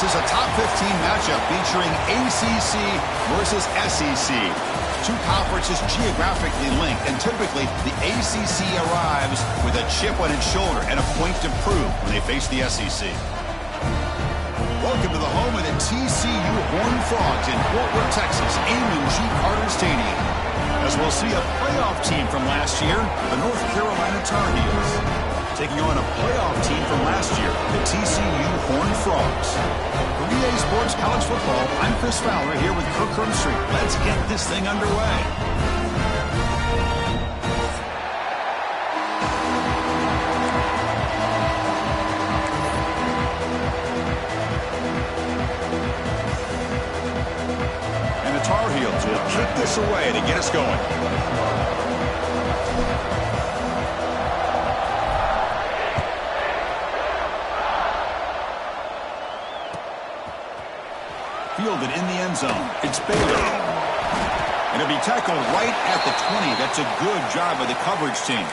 This is a top 15 matchup featuring ACC versus SEC. Two conferences geographically linked, and typically the ACC arrives with a chip on its shoulder and a point to prove when they face the SEC. Welcome to the home of the TCU Horned Frogs in Fort Worth, Texas, Amon G. Carter Stadium. As we'll see a playoff team from last year, the North Carolina Tar Heels, taking on a playoff team from last year, the TCU Horned Frogs. For EA Sports College Football, I'm Chris Fowler here with Kirk Herbstreit. Let's get this thing underway. And the Tar Heels will kick this away to get us going. Fielded in the end zone. It's Bailey. And it'll be tackled right at the 20. That's a good job by the coverage team.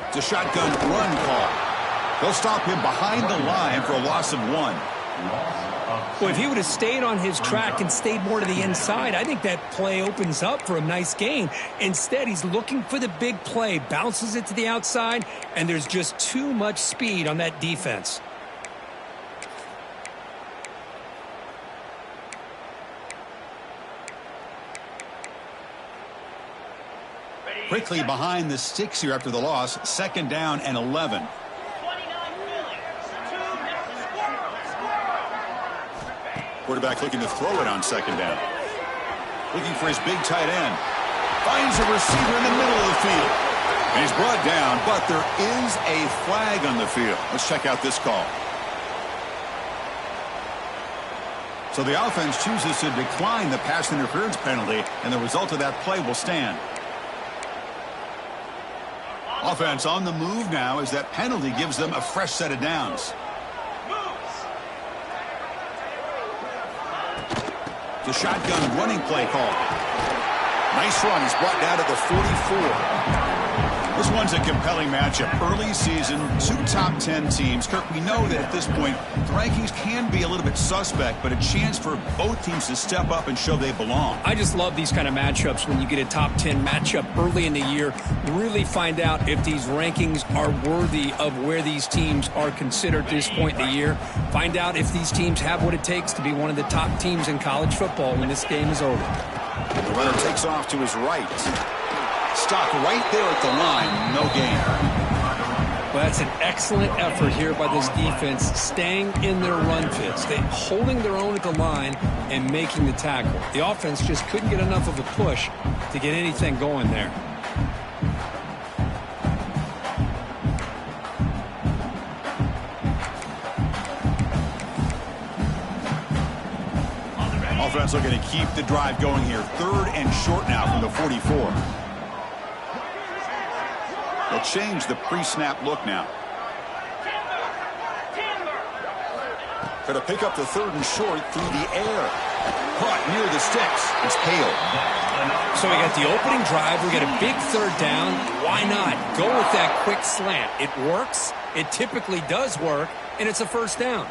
It's a shotgun run call. They'll stop him behind the line for a loss of 1. Well, if he would have stayed on his track and stayed more to the inside, I think that play opens up for a nice gain. Instead, he's looking for the big play, bounces it to the outside, and there's just too much speed on that defense. Quickly behind the sticks here after the loss, 2nd down and 11. Quarterback looking to throw it on 2nd down. Looking for his big tight end. Finds a receiver in the middle of the field. And he's brought down, but there is a flag on the field. Let's check out this call. So the offense chooses to decline the pass interference penalty, and the result of that play will stand. Offense on the move now as that penalty gives them a fresh set of downs. The shotgun running play call. Nice run. He's brought down to the 44. This one's a compelling matchup. Early season, 2 top 10 teams. Kirk, we know that at this point, the rankings can be a little bit suspect, but a chance for both teams to step up and show they belong. I just love these kind of matchups when you get a top 10 matchup early in the year. Really find out if these rankings are worthy of where these teams are considered at this point in the year. Find out if these teams have what it takes to be one of the top teams in college football when this game is over. The runner takes off to his right. Stopped right there at the line. No gain. Well, that's an excellent effort here by this defense, staying in their run fits, holding their own at the line and making the tackle. The offense just couldn't get enough of a push to get anything going there. Offense looking to keep the drive going here. 3rd and short now from the 44. They'll change the pre-snap look now. Going to pick up the 3rd and short through the air. Caught near the sticks. It's Hale. So we got the opening drive. We got a big 3rd down. Why not? Go with that quick slant. It works. It typically does work. And it's a 1st down.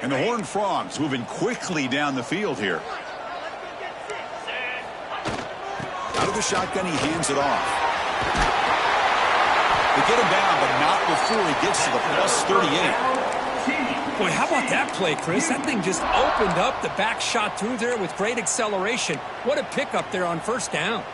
And the Horned Frogs moving quickly down the field here. Out of the shotgun, he hands it off. They get him down, but not before he gets to the plus 38. Boy, how about that play, Chris? That thing just opened up. The back shot through there with great acceleration. What a pickup there on 1st down.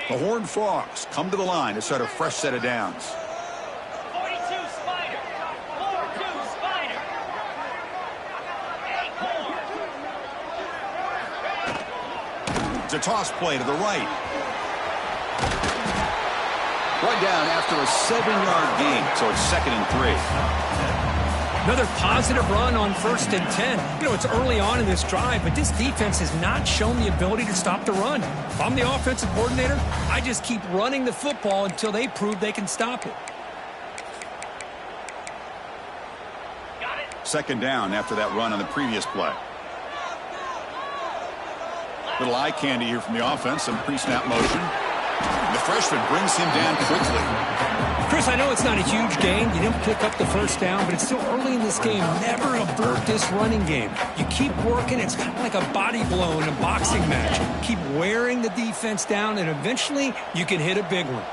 The Horned Frogs come to the line to start a fresh set of downs. 42 spike. It's a toss play to the right. Brought down after a 7-yard gain, so it's 2nd and 3. Another positive run on 1st and 10. You know, it's early on in this drive, but this defense has not shown the ability to stop the run. If I'm the offensive coordinator, I just keep running the football until they prove they can stop it. 2nd down after that run on the previous play. Little eye candy here from the offense, some pre-snap motion. The freshman brings him down quickly. Chris, I know it's not a huge gain. You didn't pick up the 1st down, but it's still early in this game. Never avert this running game. You keep working. It's kind of like a body blow in a boxing match. Keep wearing the defense down, and eventually you can hit a big one.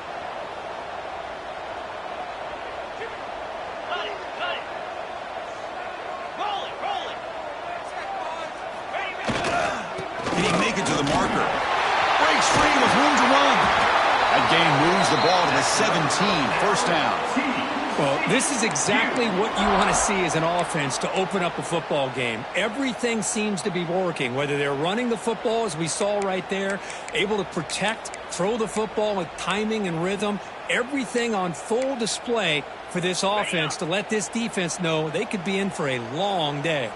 Did he make it to the marker? Breaks free with room to run. That gain moves the ball to the 17. 1st down. Well, this is exactly what you want to see as an offense to open up a football game. Everything seems to be working, whether they're running the football, as we saw right there, able to protect, throw the football with timing and rhythm, everything on full display for this offense to let this defense know they could be in for a long day.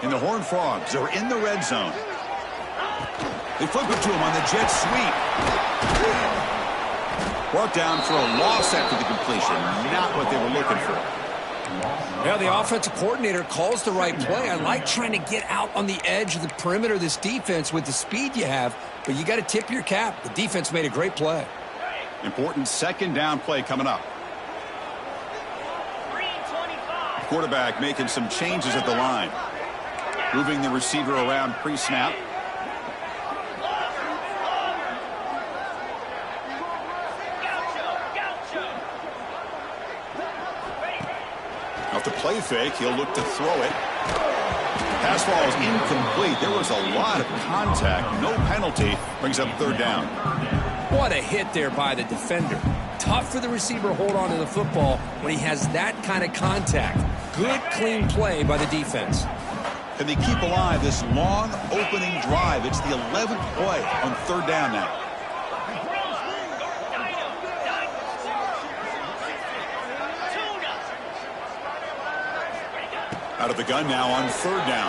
And the Horned Frogs are in the red zone. They flip it to him on the jet sweep. Brought down for a loss after the completion. Not what they were looking for. Yeah, the offensive coordinator calls the right play. I like trying to get out on the edge of the perimeter of this defense with the speed you have, but you got to tip your cap. The defense made a great play. Important 2nd down play coming up. Quarterback making some changes at the line. Moving the receiver around pre-snap. Off the play fake, he'll look to throw it. Pass ball is incomplete. There was a lot of contact. No penalty. Brings up 3rd down. What a hit there by the defender. Tough for the receiver to hold on to the football when he has that kind of contact. Good, clean play by the defense. Can they keep alive this long opening drive? It's the 11th play on 3rd down now. Out of the gun now on 3rd down.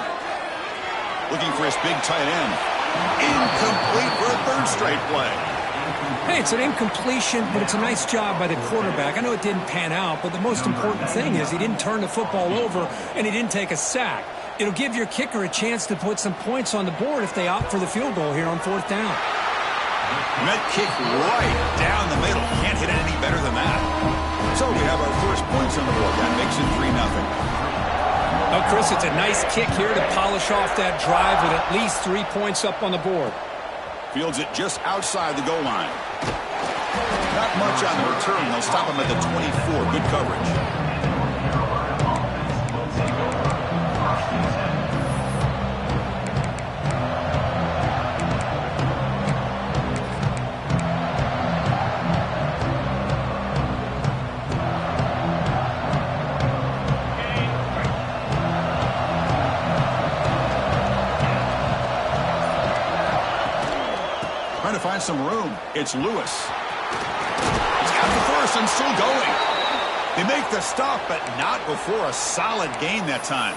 Looking for his big tight end. Incomplete for a 3rd straight play. Hey, it's an incompletion, but it's a nice job by the quarterback. I know it didn't pan out, but the most important thing is he didn't turn the football over and he didn't take a sack. It'll give your kicker a chance to put some points on the board if they opt for the field goal here on 4th down. And that kick right down the middle. Can't hit it any better than that. So we have our first points on the board. That makes it 3-0. Oh, Chris, it's a nice kick here to polish off that drive with at least 3 points up on the board. Fields it just outside the goal line. Not much on the return. They'll stop him at the 24. Good coverage. Trying to find some room. It's Lewis. He's got the first and still going. They make the stop, but not before a solid gain that time.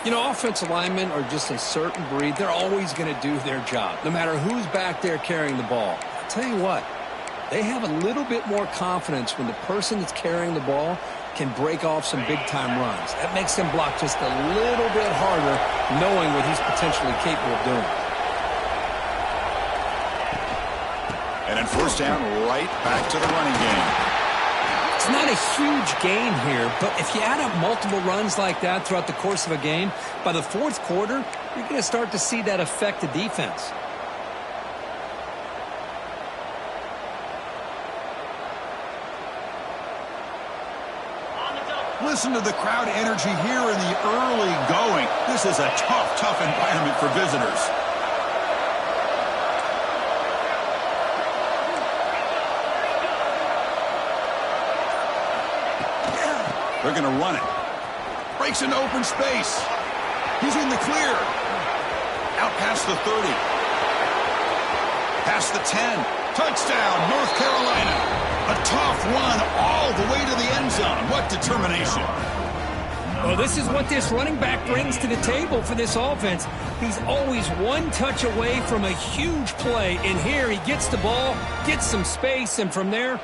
You know, offensive linemen are just a certain breed. They're always going to do their job, no matter who's back there carrying the ball. I'll tell you what, they have a little bit more confidence when the person that's carrying the ball can break off some big-time runs. That makes them block just a little bit harder, knowing what he's potentially capable of doing. And then 1st down, right back to the running game. It's not a huge gain here, but if you add up multiple runs like that throughout the course of a game, by the 4th quarter, you're going to start to see that affect the defense. Listen to the crowd energy here in the early going. This is a tough environment for visitors. They're going to run it. Breaks into open space. He's in the clear. Out past the 30. Past the 10. Touchdown, North Carolina. A tough run all the way to the end zone. What determination. Well, this is what this running back brings to the table for this offense. He's always one touch away from a huge play. And here he gets the ball, gets some space, and from there,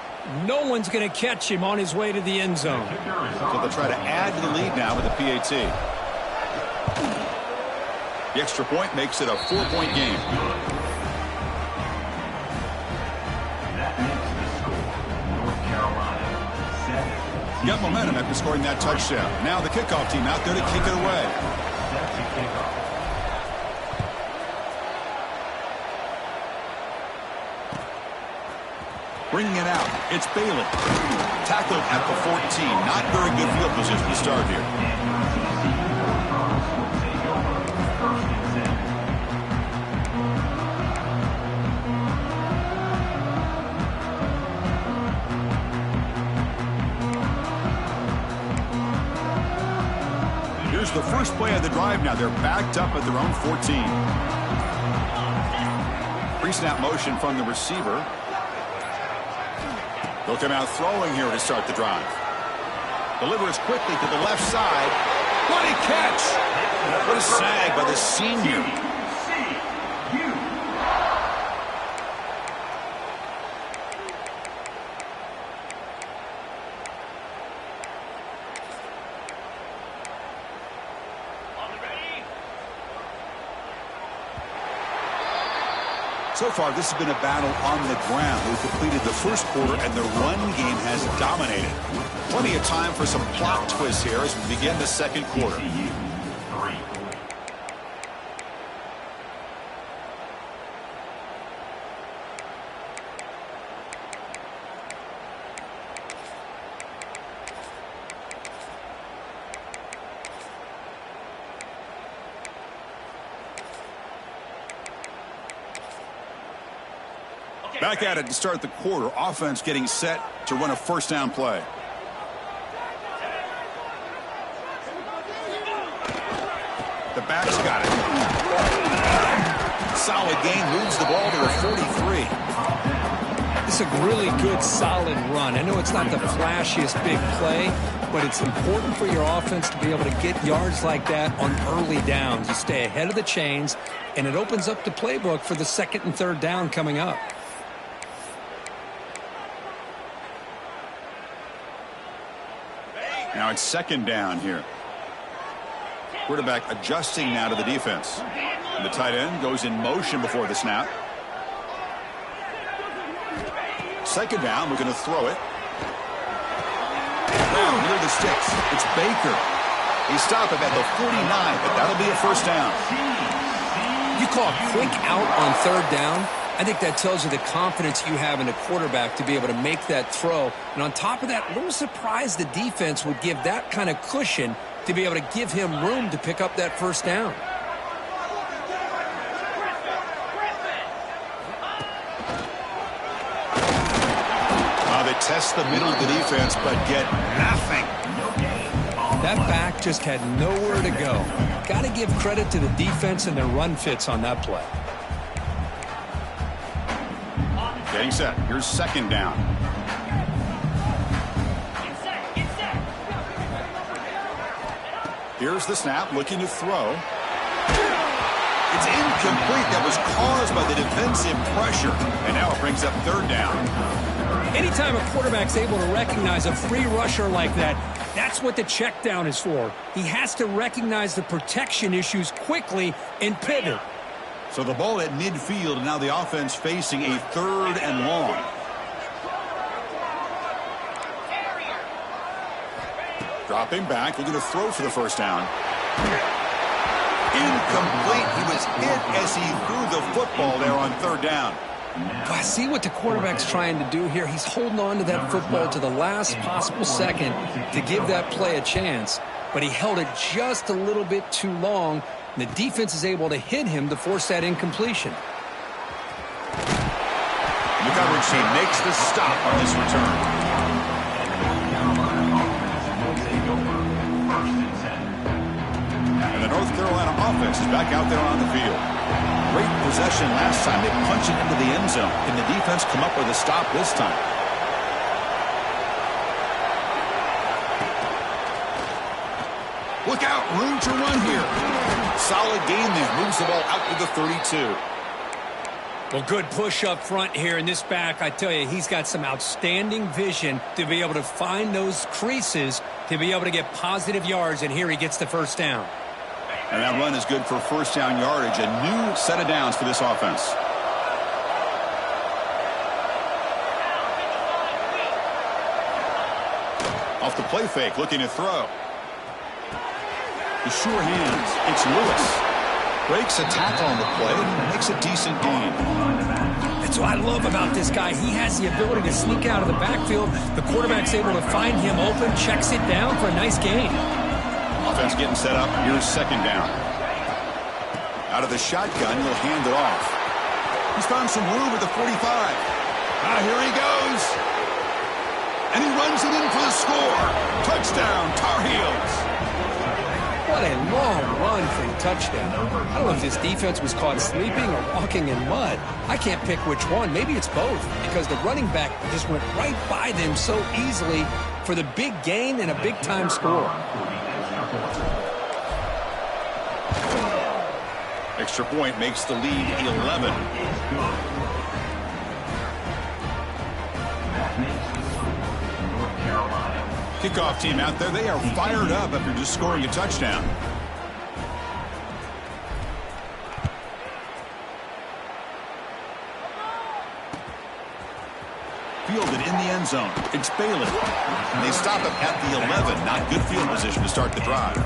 no one's going to catch him on his way to the end zone. So they'll try to add to the lead now with the PAT. The extra point makes it a 4-point game. Got momentum after scoring that touchdown. Now the kickoff team out there to kick it away. Bringing it out, it's Bailey. Tackled at the 14. Not very good field position to start here. Here's the first play of the drive now. They're backed up at their own 14. Pre-snap motion from the receiver. They'll come out throwing here to start the drive. Delivers quickly to the left side. What a catch! What a sag by the senior. So far, this has been a battle on the ground. We've completed the first quarter, and the run game has dominated. Plenty of time for some plot twists here as we begin the second quarter. Back at it to start the quarter. Offense getting set to run a first down play. The back's got it. Solid gain, moves the ball to a 43. It's a really good, solid run. I know it's not the flashiest big play, but it's important for your offense to be able to get yards like that on early downs. You stay ahead of the chains, and it opens up the playbook for the second and third down coming up. Now it's second down here. Quarterback adjusting now to the defense. And the tight end goes in motion before the snap. Second down, we're going to throw it. Now near the sticks, it's Baker. He stopped him at the 49, but that'll be a first down. You call a quick out on third down. I think that tells you the confidence you have in a quarterback to be able to make that throw. And on top of that, a little surprised the defense would give that kind of cushion to be able to give him room to pick up that first down. They test the middle of the defense, but get nothing. That back just had nowhere to go. Got to give credit to the defense and their run fits on that play. Getting set. Here's second down. Here's the snap, looking to throw. It's incomplete. That was caused by the defensive pressure. And now it brings up third down. Anytime a quarterback's able to recognize a free rusher like that, that's what the check down is for. He has to recognize the protection issues quickly and pivot. So the ball at midfield, and now the offense facing a third and long. Dropping back, looking to throw for the first down. Incomplete. He was hit as he threw the football there on third down. I see what the quarterback's trying to do here. He's holding on to that football to the last possible second to give that play a chance, but he held it just a little bit too long. The defense is able to hit him to force that incompletion. The coverage team makes the stop on this return. And the North Carolina offense is back out there on the field. Great possession last time. They punched it into the end zone. Can the defense come up with a stop this time? Look out, room to run here. Solid gain there. Moves the ball out to the 32. Well, good push up front here in this back. I tell you, he's got some outstanding vision to be able to find those creases to be able to get positive yards, and here he gets the first down. And that run is good for first down yardage. A new set of downs for this offense. Off the play fake, looking to throw. The sure hands. It's Lewis. Breaks a tackle on the play and makes a decent gain. That's what I love about this guy. He has the ability to sneak out of the backfield. The quarterback's able to find him open, checks it down for a nice gain. Offense getting set up. Here's second down. Out of the shotgun, he'll hand it off. He's found some room at the 45. Here he goes. And he runs it in for the score. Touchdown, Tar Heels. What a long run for a touchdown. I don't know if this defense was caught sleeping or walking in mud. I can't pick which one. Maybe it's both, because the running back just went right by them so easily for the big gain and a big-time score. Extra point makes the lead 11. Kickoff team out there. They are fired up after just scoring a touchdown. Fielded in the end zone. It's Bailey. And they stop him at the 11. Not good field position to start the drive.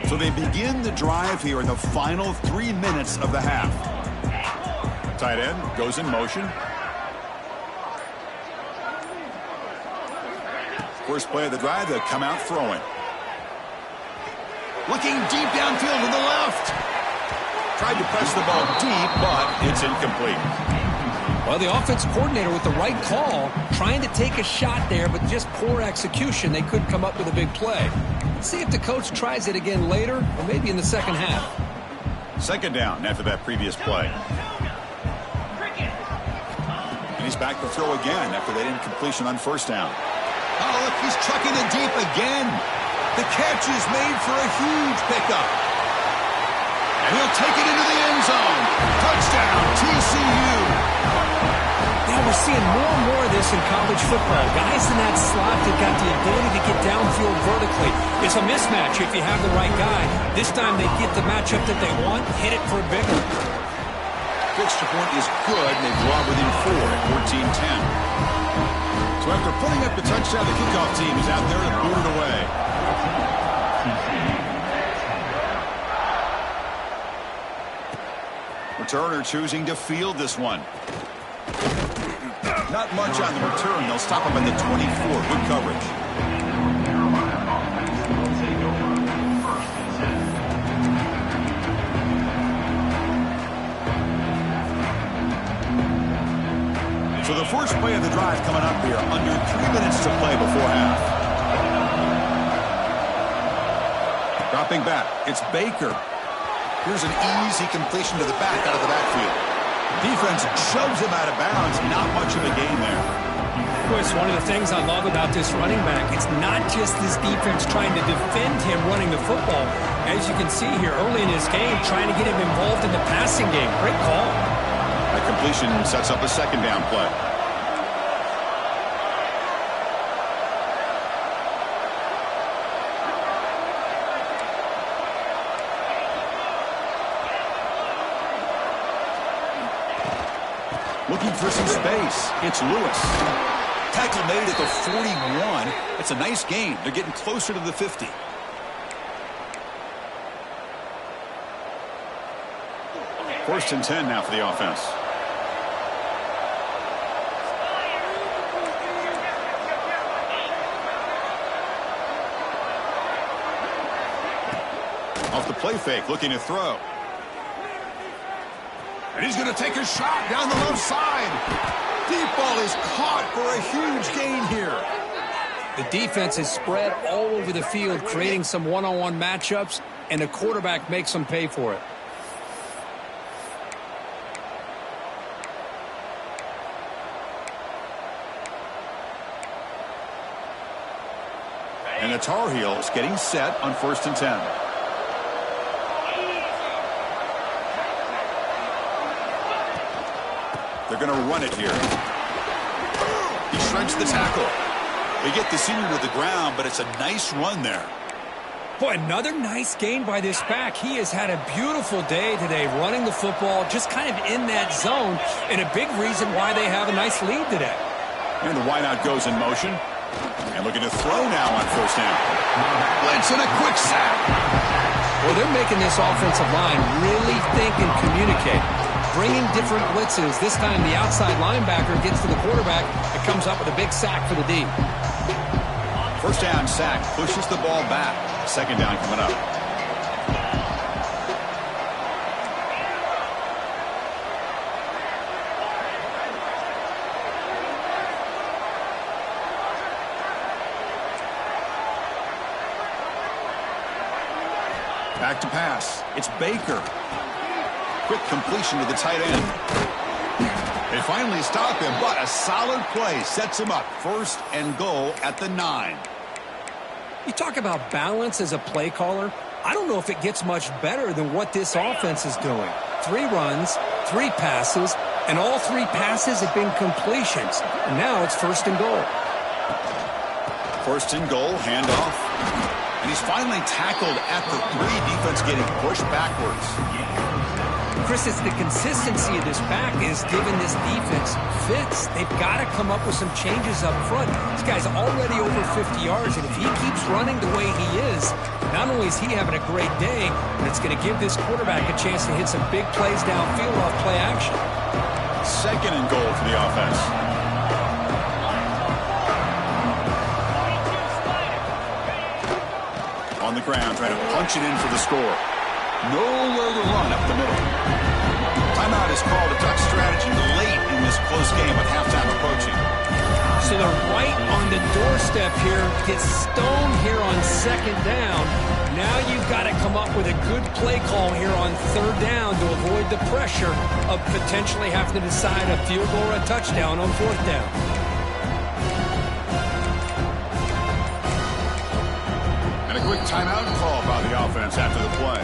So they begin the drive here in the final 3 minutes of the half. Tight end goes in motion. First play of the drive, they come out throwing. Looking deep downfield to the left. Tried to press the ball deep, but it's incomplete. Well, the offense coordinator with the right call, trying to take a shot there, but just poor execution. They couldn't come up with a big play. Let's see if the coach tries it again later, or maybe in the second half. Second down after that previous play. And he's back to throw again after that incompletion on first down. Oh, look, he's chucking it deep again. The catch is made for a huge pickup. And he'll take it into the end zone. Touchdown, TCU. Yeah, we're seeing more and more of this in college football. Guys in that slot that got the ability to get downfield vertically. It's a mismatch if you have the right guy. This time they get the matchup that they want, hit it for a big one. Extra point is good, and they draw within 4 at 14-10. So after putting up the touchdown, the kickoff team is out there to boot it away. Returner choosing to field this one. Not much on the return. They'll stop him at the 24. Good coverage. So the first play of the drive coming up here. Under 3 minutes to play before half. Dropping back. It's Baker. Here's an easy completion to the back out of the backfield. Defense shoves him out of bounds. Not much of a gain there. Chris, one of the things I love about this running back, it's not just this defense trying to defend him running the football. As you can see here early in his game, trying to get him involved in the passing game. Great call. That completion sets up a second down play. Looking for some space. It's Lewis. Tackle made at the 41. It's a nice gain. They're getting closer to the 50. First and 10 now for the offense. play fake, looking to throw. And he's going to take a shot down the left side. Deep ball is caught for a huge gain here. The defense is spread all over the field, creating some one-on-one matchups, and the quarterback makes them pay for it. And the Tar Heels getting set on 1st and 10. They're going to run it here. He shreds the tackle. They get the senior to the ground, but it's a nice run there. Boy, another nice gain by this back. He has had a beautiful day today running the football, just kind of in that zone, and a big reason why they have a nice lead today. And the wideout goes in motion. And looking to throw now on 1st down. Blitz and a quick sack. Well, they're making this offensive line really think and communicate. Bringing different blitzes. This time the outside linebacker gets to the quarterback and comes up with a big sack for the D. 1st down sack pushes the ball back. 2nd down coming up. Back to pass. It's Baker. Quick completion to the tight end. They finally stop him, but a solid play sets him up. 1st and goal at the 9. You talk about balance as a play caller. I don't know if it gets much better than what this offense is doing. 3 runs, 3 passes, and all 3 passes have been completions. And now it's 1st and goal. 1st and goal, handoff. And he's finally tackled at the 3. Defense getting pushed backwards. Chris, it's the consistency of this back is giving this defense fits. They've got to come up with some changes up front. This guy's already over 50 yards, and if he keeps running the way he is, not only is he having a great day, but it's going to give this quarterback a chance to hit some big plays downfield off play action. 2nd and goal for the offense. On the ground, trying to punch it in for the score. Nowhere to run up the middle. Timeout is called. A duck strategy late in this close game with halftime approaching. So they're right on the doorstep here. Get stoned here on 2nd down. Now you've got to come up with a good play call here on 3rd down to avoid the pressure of potentially having to decide a field goal or a touchdown on 4th down. And a quick timeout call by the offense after the play.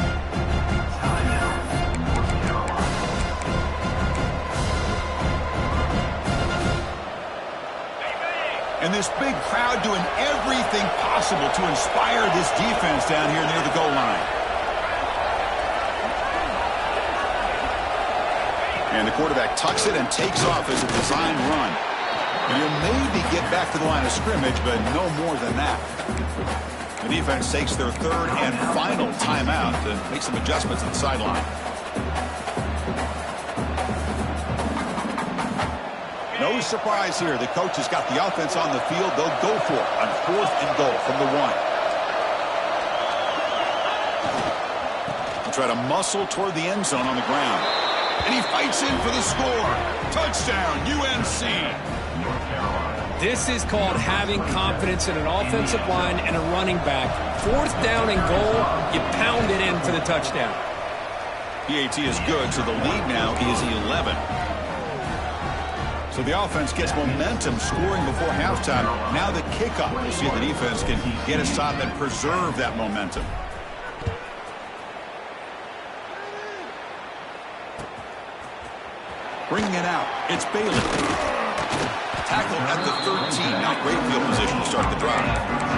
And this big crowd doing everything possible to inspire this defense down here near the goal line. And the quarterback tucks it and takes off as a designed run. And he'll maybe get back to the line of scrimmage, but no more than that. The defense takes their 3rd and final timeout to make some adjustments on the sideline. No surprise here. The coach has got the offense on the field. They'll go for it on 4th and goal from the 1. They'll try to muscle toward the end zone on the ground. And he fights in for the score. Touchdown, UNC. This is called having confidence in an offensive line and a running back. 4th down and goal, you pound it in for the touchdown. PAT is good, so the lead now is 11. So the offense gets momentum scoring before halftime. Now the kickoff. We'll see if the defense can get a stop and preserve that momentum. Bringing it out. It's Bailey. Tackle at the 13. Now great field position to start the drive.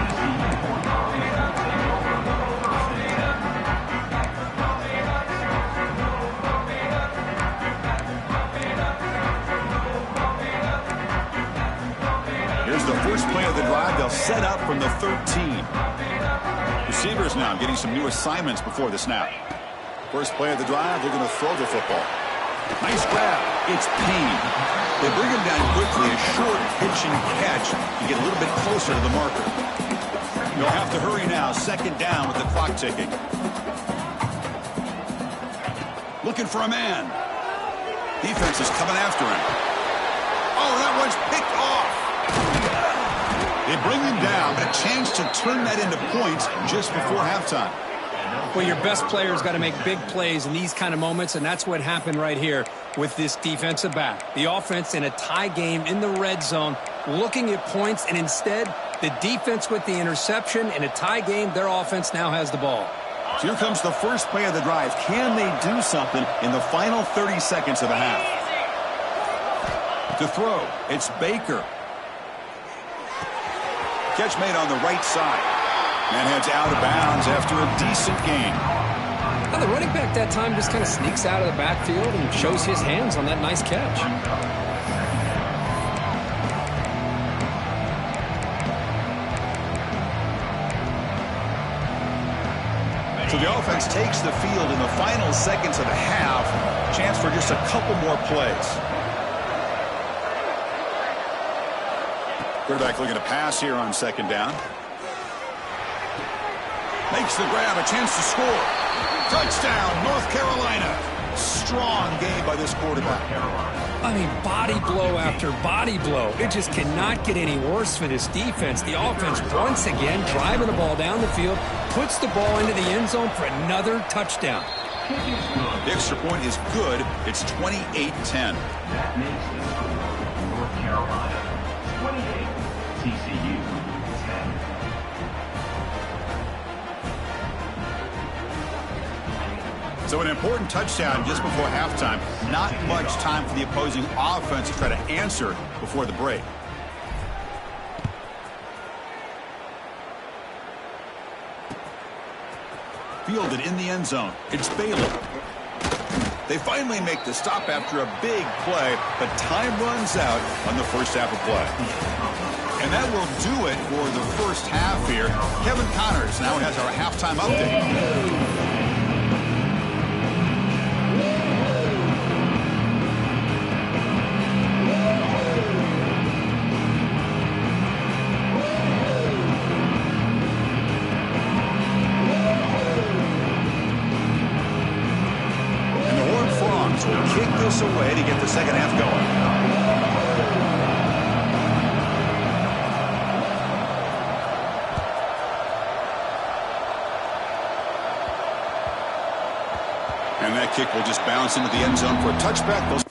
The first play of the drive, they'll set up from the 13. Receivers now getting some new assignments before the snap. First play of the drive, they're going to throw the football. Nice grab. It's Payne. They bring him down quickly. A short pitch and catch to get a little bit closer to the marker. They'll have to hurry now. 2nd down with the clock ticking. Looking for a man. Defense is coming after him. Oh, that one's picked off. They bring him down, but a chance to turn that into points just before halftime. Well, your best player's got to make big plays in these kind of moments, and that's what happened right here with this defensive back. The offense in a tie game in the red zone, looking at points, and instead, the defense with the interception. In a tie game, their offense now has the ball. So here comes the first play of the drive. Can they do something in the final 30 seconds of the half? To throw, it's Baker. Catch made on the right side. And heads out of bounds after a decent gain. Now the running back that time just kind of sneaks out of the backfield and shows his hands on that nice catch. So the offense takes the field in the final seconds of the half. Chance for just a couple more plays. Quarterback looking to pass here on second down. Makes the grab, a chance to score. Touchdown, North Carolina. Strong game by this quarterback. I mean, body blow after body blow. It just cannot get any worse for this defense. The offense, once again, driving the ball down the field, puts the ball into the end zone for another touchdown. The extra point is good. It's 28-10. That makes it North Carolina 28, TCU 10. So an important touchdown just before halftime. Not much time for the opposing offense to try to answer before the break. Fielded in the end zone. It's Bailey. They finally make the stop after a big play, but time runs out on the first half of play. And that will do it for the first half here. Kevin Connors now has our halftime update. Kick this away to get the second half going. And that kick will just bounce into the end zone for a touchback.